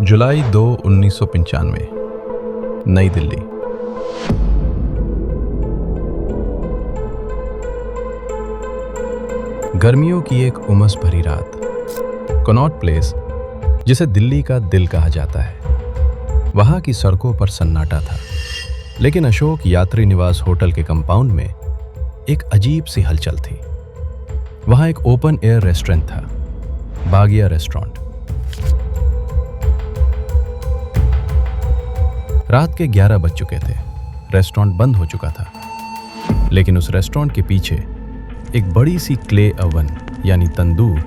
जुलाई 2, 1995, नई दिल्ली। गर्मियों की एक उमस भरी रात। कनॉट प्लेस, जिसे दिल्ली का दिल कहा जाता है, वहां की सड़कों पर सन्नाटा था। लेकिन अशोक यात्री निवास होटल के कंपाउंड में एक अजीब सी हलचल थी। वहां एक ओपन एयर रेस्टोरेंट था, बागिया रेस्टोरेंट। रात के 11 बज चुके थे। रेस्टोरेंट बंद हो चुका था, लेकिन उस रेस्टोरेंट के पीछे एक बड़ी सी क्ले अवन यानी तंदूर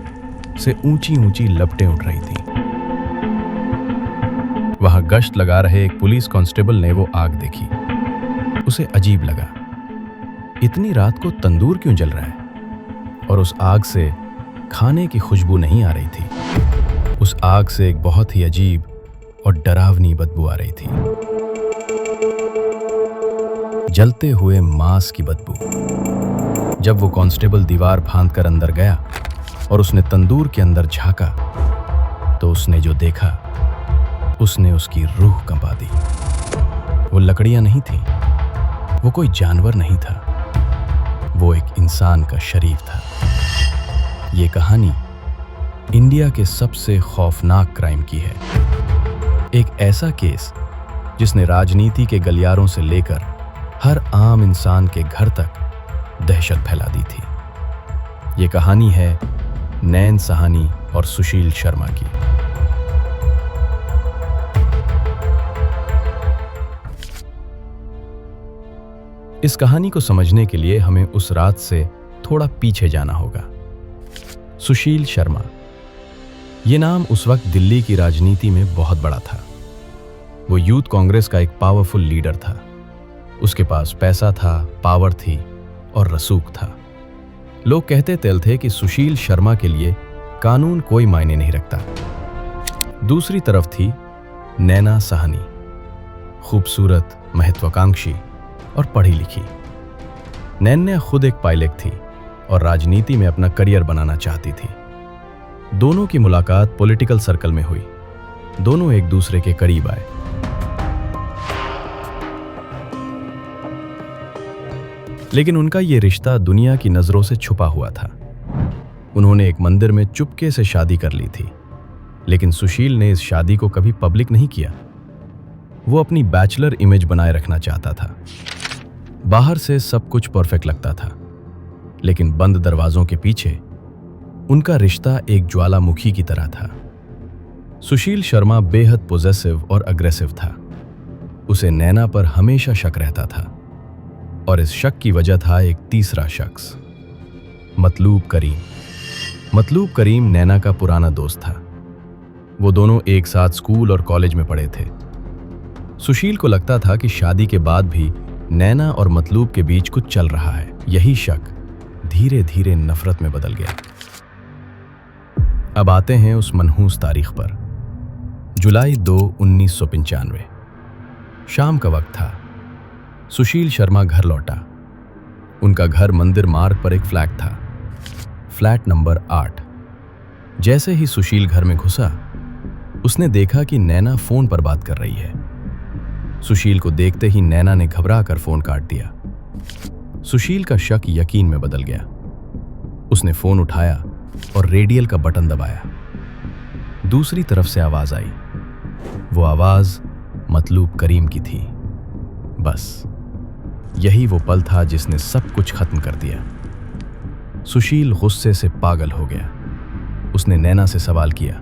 से ऊंची ऊंची लपटें उठ रही थी। वहां गश्त लगा रहे एक पुलिस कांस्टेबल ने वो आग देखी। उसे अजीब लगा, इतनी रात को तंदूर क्यों जल रहा है और उस आग से खाने की खुशबू नहीं आ रही थी। उस आग से एक बहुत ही अजीब और डरावनी बदबू आ रही थी, जलते हुए मांस की बदबू। जब वो कांस्टेबल दीवार फांदकर अंदर गया और उसने तंदूर के अंदर झांका, तो उसने जो देखा उसने उसकी रूह कंपा दी। वो लकड़ियां नहीं थी, वो कोई जानवर नहीं था, वो एक इंसान का शरीर था। ये कहानी इंडिया के सबसे खौफनाक क्राइम की है। एक ऐसा केस जिसने राजनीति के गलियारों से लेकर हर आम इंसान के घर तक दहशत फैला दी थी। ये कहानी है नैन साहनी और सुशील शर्मा की। इस कहानी को समझने के लिए हमें उस रात से थोड़ा पीछे जाना होगा। सुशील शर्मा, ये नाम उस वक्त दिल्ली की राजनीति में बहुत बड़ा था। वो यूथ कांग्रेस का एक पावरफुल लीडर था। उसके पास पैसा था, पावर थी और रसूख था। लोग कहते थे कि सुशील शर्मा के लिए कानून कोई मायने नहीं रखता। दूसरी तरफ थी नैना साहनी, खूबसूरत, महत्वाकांक्षी और पढ़ी लिखी। नैना खुद एक पायलट थी और राजनीति में अपना करियर बनाना चाहती थी। दोनों की मुलाकात पॉलिटिकल सर्कल में हुई। दोनों एक दूसरे के करीब आए। लेकिन उनका ये रिश्ता दुनिया की नजरों से छुपा हुआ था। उन्होंने एक मंदिर में चुपके से शादी कर ली थी, लेकिन सुशील ने इस शादी को कभी पब्लिक नहीं किया। वो अपनी बैचलर इमेज बनाए रखना चाहता था। बाहर से सब कुछ परफेक्ट लगता था, लेकिन बंद दरवाजों के पीछे उनका रिश्ता एक ज्वालामुखी की तरह था। सुशील शर्मा बेहद पॉजेसिव और अग्रेसिव था। उसे नैना पर हमेशा शक रहता था, और इस शक की वजह था एक तीसरा शख्स, मतलूब करीम। मतलूब करीम नैना का पुराना दोस्त था। वो दोनों एक साथ स्कूल और कॉलेज में पढ़े थे। सुशील को लगता था कि शादी के बाद भी नैना और मतलूब के बीच कुछ चल रहा है। यही शक धीरे धीरे नफरत में बदल गया। अब आते हैं उस मनहूस तारीख पर, जुलाई 2, 1995। शाम का वक्त था। सुशील शर्मा घर लौटा। उनका घर मंदिर मार्ग पर एक फ्लैट था, फ्लैट नंबर 8। जैसे ही सुशील घर में घुसा, उसने देखा कि नैना फोन पर बात कर रही है। सुशील को देखते ही नैना ने घबरा कर फोन काट दिया। सुशील का शक यकीन में बदल गया। उसने फोन उठाया और रेडियल का बटन दबाया। दूसरी तरफ से आवाज आई। वो आवाज मतलूब करीम की थी। बस यही वो पल था जिसने सब कुछ खत्म कर दिया। सुशील गुस्से से पागल हो गया। उसने नैना से सवाल किया।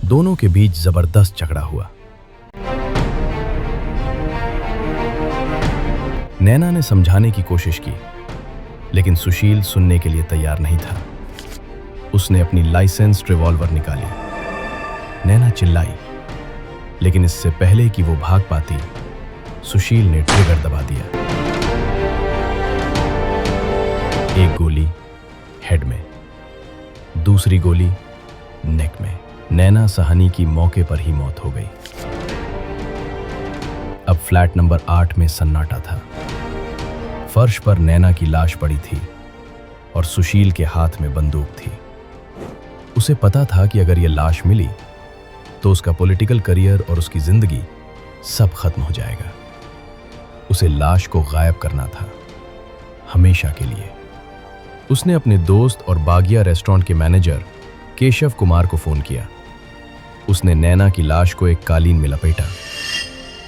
दोनों के बीच जबरदस्त झगड़ा हुआ। नैना ने समझाने की कोशिश की, लेकिन सुशील सुनने के लिए तैयार नहीं था। उसने अपनी लाइसेंस्ड रिवॉल्वर निकाली। नैना चिल्लाई, लेकिन इससे पहले कि वो भाग पाती, सुशील ने ट्रिगर दबा दिया। एक गोली हेड में, दूसरी गोली नेक में। नैना साहनी की मौके पर ही मौत हो गई। अब फ्लैट नंबर 8 में सन्नाटा था। फर्श पर नैना की लाश पड़ी थी और सुशील के हाथ में बंदूक थी। उसे पता था कि अगर ये लाश मिली तो उसका पॉलिटिकल करियर और उसकी जिंदगी सब खत्म हो जाएगा। उसे लाश को गायब करना था, हमेशा के लिए। उसने अपने दोस्त और बागिया रेस्टोरेंट के मैनेजर केशव कुमार को फोन किया। उसने नैना की लाश को एक कालीन में लपेटा,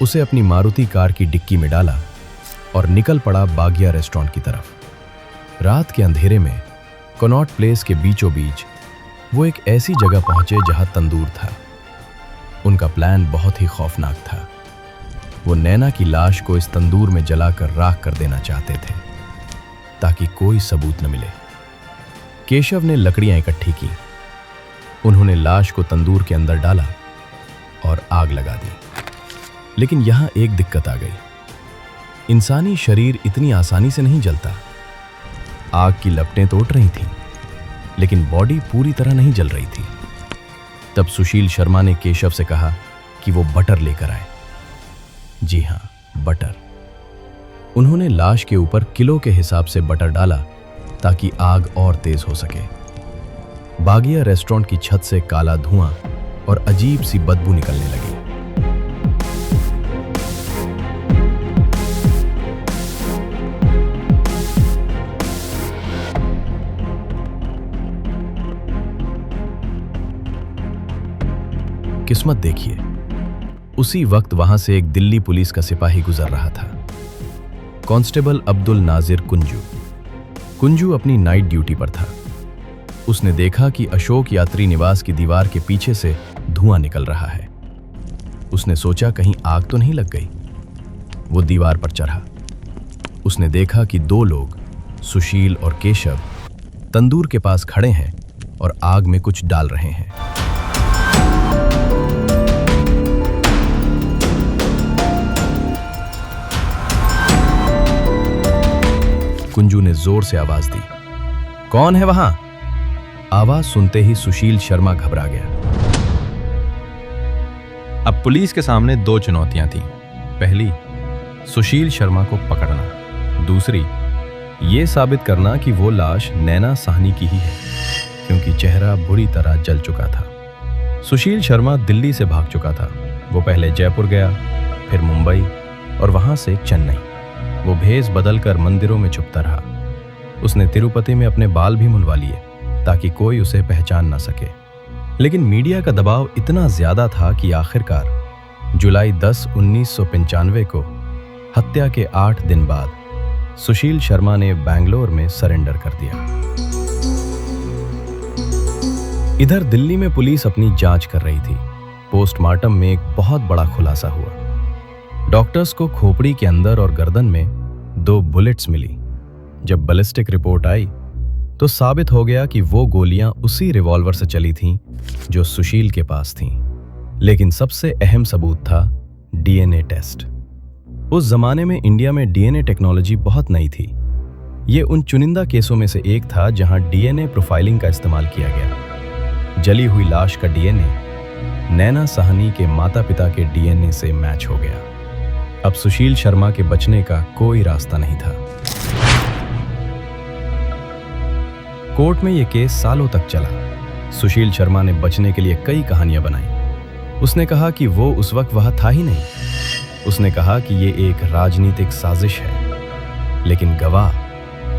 उसे अपनी मारुति कार की डिक्की में डाला और निकल पड़ा बागिया रेस्टोरेंट की तरफ। रात के अंधेरे में कनॉट प्लेस के बीचों बीच वो एक ऐसी जगह पहुंचे जहां तंदूर था। उनका प्लान बहुत ही खौफनाक था। वो नैना की लाश को इस तंदूर में जलाकर राख कर देना चाहते थे ताकि कोई सबूत न मिले। केशव ने लकड़ियां इकट्ठी की, उन्होंने लाश को तंदूर के अंदर डाला और आग लगा दी। लेकिन यहां एक दिक्कत आ गई। इंसानी शरीर इतनी आसानी से नहीं जलता। आग की लपटें तो उठ रही थीं, लेकिन बॉडी पूरी तरह नहीं जल रही थी। तब सुशील शर्मा ने केशव से कहा कि वो बटर लेकर आए। जी हां, बटर। उन्होंने लाश के ऊपर किलो के हिसाब से बटर डाला ताकि आग और तेज हो सके। बागिया रेस्टोरेंट की छत से काला धुआं और अजीब सी बदबू निकलने लगी। किस्मत देखिए, उसी वक्त वहां से एक दिल्ली पुलिस का सिपाही गुजर रहा था, कांस्टेबल अब्दुल नाजिर कुंजू। कुंजू अपनी नाइट ड्यूटी पर था। उसने देखा कि अशोक यात्री निवास की दीवार के पीछे से धुआं निकल रहा है। उसने सोचा कहीं आग तो नहीं लग गई। वो दीवार पर चढ़ा। उसने देखा कि दो लोग, सुशील और केशव, तंदूर के पास खड़े हैं और आग में कुछ डाल रहे हैं। कुंजू ने जोर से आवाज दी, कौन है वहां? आवाज सुनते ही सुशील शर्मा घबरा गया। अब पुलिस के सामने दो चुनौतियां थीं। पहली, सुशील शर्मा को पकड़ना। दूसरी, यह साबित करना कि वो लाश नैना साहनी की ही है, क्योंकि चेहरा बुरी तरह जल चुका था। सुशील शर्मा दिल्ली से भाग चुका था। वो पहले जयपुर गया, फिर मुंबई और वहां से चेन्नई। वो भेष बदलकर मंदिरों में छुपता रहा। उसने तिरुपति में अपने बाल भी मुंडवा लिए ताकि कोई उसे पहचान ना सके। लेकिन मीडिया का दबाव इतना ज्यादा था कि आखिरकार जुलाई 10, 1995 को हत्या के 8 दिन बाद सुशील शर्मा ने बैंगलोर में सरेंडर कर दिया। इधर दिल्ली में पुलिस अपनी जांच कर रही थी। पोस्टमार्टम में एक बहुत बड़ा खुलासा हुआ। डॉक्टर्स को खोपड़ी के अंदर और गर्दन में 2 बुलेट्स मिली। जब बैलिस्टिक रिपोर्ट आई तो साबित हो गया कि वो गोलियां उसी रिवॉल्वर से चली थीं जो सुशील के पास थीं। लेकिन सबसे अहम सबूत था डीएनए टेस्ट। उस जमाने में इंडिया में डीएनए टेक्नोलॉजी बहुत नई थी। ये उन चुनिंदा केसों में से एक था जहां डीएनए प्रोफाइलिंग का इस्तेमाल किया गया। जली हुई लाश का डीएनए नैना साहनी के माता पिता के डीएनए से मैच हो गया। अब सुशील शर्मा के बचने का कोई रास्ता नहीं था। कोर्ट में यह केस सालों तक चला। सुशील शर्मा ने बचने के लिए कई कहानियां बनाई। उसने कहा कि वो उस वक्त वहां था ही नहीं। उसने कहा कि ये एक राजनीतिक साजिश है। लेकिन गवाह,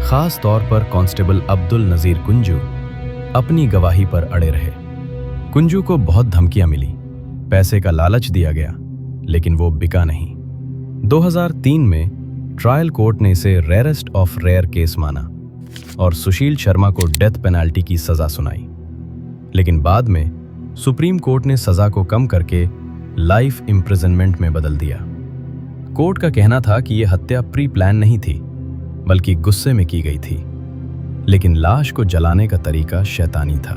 खास तौर पर कांस्टेबल अब्दुल नजीर कुंजू, अपनी गवाही पर अड़े रहे। कुंजू को बहुत धमकियां मिली, पैसे का लालच दिया गया, लेकिन वो बिका नहीं। 2003 में ट्रायल कोर्ट ने इसे रेयरेस्ट ऑफ रेयर केस माना और सुशील शर्मा को डेथ पेनल्टी की सजा सुनाई। लेकिन बाद में सुप्रीम कोर्ट ने सजा को कम करके लाइफ इम्प्रिजनमेंट में बदल दिया। कोर्ट का कहना था कि यह हत्या प्री प्लान नहीं थी, बल्कि गुस्से में की गई थी। लेकिन लाश को जलाने का तरीका शैतानी था।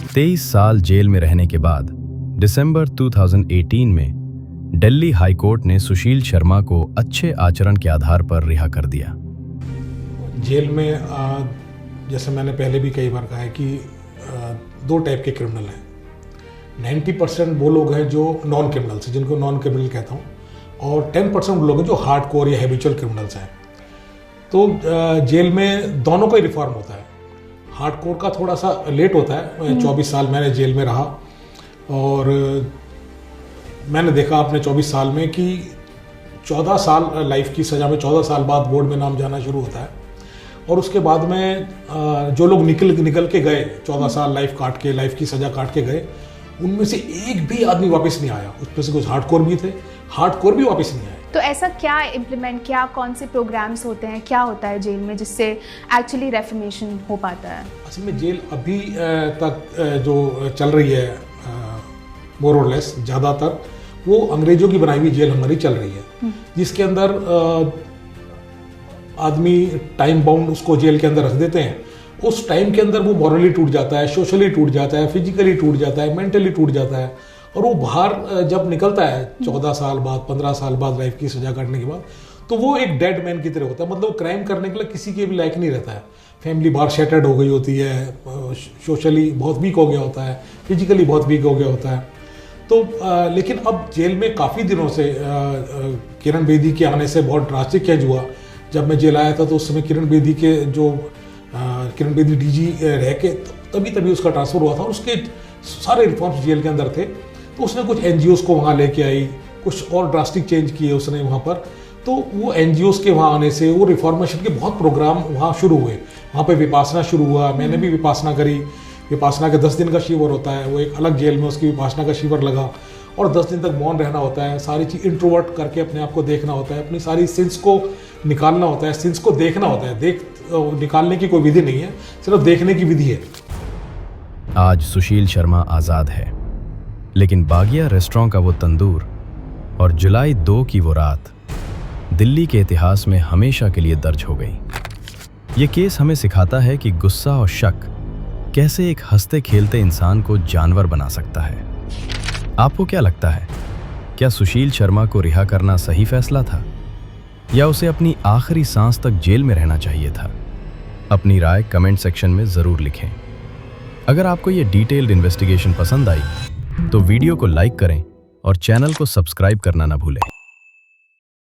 23 साल जेल में रहने के बाद दिसंबर 2018 में दिल्ली हाई कोर्ट ने सुशील शर्मा को अच्छे आचरण के आधार पर रिहा कर दिया। जेल में जैसे मैंने पहले भी कई बार कहा है कि 2 टाइप के क्रिमिनल हैं। 90% वो लोग हैं जो नॉन क्रिमिनल्स हैं, जिनको नॉन क्रिमिनल कहता हूँ, और 10% वो लोग हैं जो हार्ड कोर या हैबिचुअल क्रिमिनल्स हैं। तो जेल में दोनों का ही रिफॉर्म होता है। हार्डकोर का थोड़ा सा लेट होता है। 24 साल मैंने जेल में रहा और मैंने देखा अपने 24 साल में कि 14 साल लाइफ की सज़ा में 14 साल बाद बोर्ड में नाम जाना शुरू होता है और उसके बाद में जो लोग निकल के गए 14 साल लाइफ काट के, लाइफ की सज़ा काट के गए, उनमें से एक भी आदमी वापस नहीं आया। उसमें से कुछ हार्डकोर भी थे, हार्डकोर भी वापस नहीं आए। तो ऐसा क्या कौन से प्रोग्राम्स होते हैं, क्या होता है जेल में जिससे एक्चुअली रेफॉर्मेशन हो पाता है? असल में जेल अभी तक जो चल रही है मोर और लेस ज़्यादातर वो अंग्रेजों की बनाई हुई जेल हमारी चल रही है, जिसके अंदर आदमी टाइम बाउंड उसको जेल के अंदर रख देते हैं। उस टाइम के अंदर वो मॉरली टूट जाता है, सोशली टूट जाता है, फिजिकली टूट जाता है, मेंटली टूट जाता है और वो बाहर जब निकलता है 14 साल बाद, 15 साल बाद लाइफ की सजा काटने के बाद, तो वो एक डेड मैन की तरह होता है। मतलब क्राइम करने के लिए किसी के भी लायक नहीं रहता है। फैमिली बाहर शेटर्ड हो गई होती है, सोशली बहुत वीक हो गया होता है, फिजिकली बहुत वीक हो गया होता है। तो लेकिन अब जेल में काफ़ी दिनों से किरण बेदी के आने से बहुत ड्रास्टिक चेंज हुआ। जब मैं जेल आया था तो उस समय किरण बेदी के जो किरण बेदी डीजी रह के तभी उसका ट्रांसफ़र हुआ था और उसके सारे रिफॉर्म्स जेल के अंदर थे। तो उसने कुछ NGOs को वहाँ लेके आई, कुछ और ड्रास्टिक चेंज किए उसने वहाँ पर। तो वो NGOs के वहाँ आने से वो रिफॉर्मेशन के बहुत प्रोग्राम वहाँ शुरू हुए। वहाँ पे विपासना शुरू हुआ, मैंने भी विपासना करी। विपासना के 10 दिन का शिविर होता है, वो एक अलग जेल में उसकी विपासना का शिविर लगा और 10 दिन तक मौन रहना होता है, सारी चीज़ इंट्रोवर्ट करके अपने आप को देखना होता है, अपनी सारी सिंस को निकालना होता है, सिंस को देखना होता है। निकालने की कोई विधि नहीं है, सिर्फ देखने की विधि है। आज सुशील शर्मा आज़ाद है, लेकिन बागिया रेस्टोरेंट का वो तंदूर और जुलाई 2 की वो रात दिल्ली के इतिहास में हमेशा के लिए दर्ज हो गई। ये केस हमें सिखाता है कि गुस्सा और शक कैसे एक हंसते खेलते इंसान को जानवर बना सकता है। आपको क्या लगता है, क्या सुशील शर्मा को रिहा करना सही फैसला था या उसे अपनी आखिरी सांस तक जेल में रहना चाहिए था? अपनी राय कमेंट सेक्शन में ज़रूर लिखें। अगर आपको ये डिटेल्ड इन्वेस्टिगेशन पसंद आई तो वीडियो को लाइक करें और चैनल को सब्सक्राइब करना ना भूलें।